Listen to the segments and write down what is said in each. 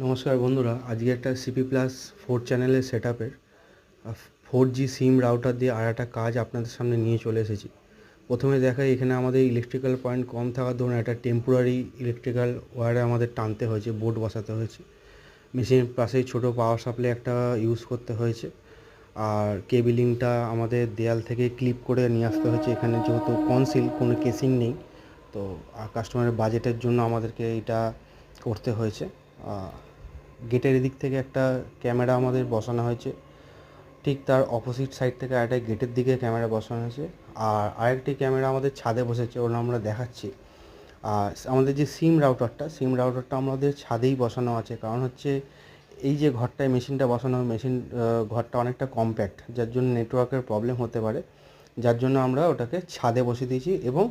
নমস্কার বন্ধুরা, আজকে একটা সিপি প্লাস 4 চ্যানেলের সেটআপের 4G সিম রাউটার দিয়ে আর একটা কাজ আপনাদের সামনে নিয়ে চলে এসেছি। প্রথমে দেখাই, এখানে আমাদের ইলেকট্রিক্যাল পয়েন্ট কম থাকার দরুন একটা টেম্পোরারি ইলেকট্রিক্যাল ওয়্যারে আমাদের টানতে হয়েছে, বোর্ড বসাতে হয়েছে। মেশিনের পাশেই ছোটো পাওয়ার সাপ্লাই একটা ইউজ করতে হয়েছে, আর কেবিলিংটা আমাদের দেয়াল থেকে ক্লিপ করে নিয়ে আসতে হয়েছে। এখানে যেহেতু কনসিল, কোনো কেসিং নেই, তো কাস্টমারের বাজেটের জন্য আমাদেরকে এটা করতে হয়েছে। গেটের এদিক থেকে একটা ক্যামেরা আমাদের বসানো হয়েছে, ঠিক তার অপোজিট সাইড থেকে আরেকটা গেটের দিকে ক্যামেরা বসানো হয়েছে, আর আরেকটি ক্যামেরা আমাদের ছাদে বসেছে, ওটা আমরা দেখাচ্ছি। আর আমাদের যে সিম রাউটারটা আমাদের ছাদেই বসানো আছে, কারণ হচ্ছে এই যে ঘরটায় মেশিনটা বসানো, ঘরটা অনেকটা কম্প্যাক্ট, যার জন্য নেটওয়ার্কের প্রবলেম হতে পারে, যার জন্য আমরা ওটাকে ছাদে বসিয়ে দিয়েছি। এবং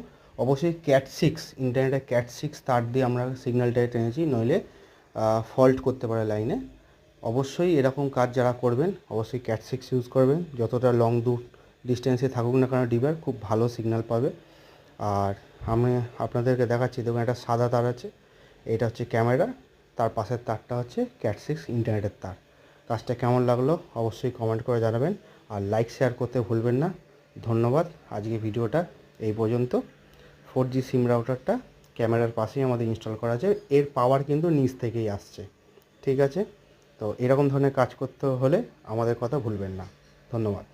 অবশ্যই CAT6 ইন্টারনেটে CAT6 তার দিয়ে আমরা সিগন্যালটাকে টেনেছি, নইলে ফল্ট করতে পারে লাইনে। অবশ্যই এরকম কাজ যারা করবেন অবশ্যই CAT6 ইউজ করবেন, যতটা লং দূর ডিস্টেন্সে থাকুক না কেন ডিভার খুব ভালো সিগন্যাল পাবে। আর আমি আপনাদেরকে দেখাচ্ছি, দেখুন একটা সাদা তার আছে, এটা হচ্ছে ক্যামেরা, তার পাশের তারটা হচ্ছে CAT6 ইন্টারনেটের তার। কাজটা কেমন লাগলো অবশ্যই কমেন্ট করে জানাবেন, আর লাইক শেয়ার করতে ভুলবেন না। ধন্যবাদ। আজকে ভিডিওটা এই পর্যন্ত। 4G সিম রাউটারটা ক্যামেরার পাশেই আমাদের ইনস্টল করা আছে, এর পাওয়ার কিন্তু নিচ থেকেই আসছে। ঠিক আছে, তো এরকম ধরনের কাজ করতে হলে আমাদের কথা ভুলবেন না। ধন্যবাদ।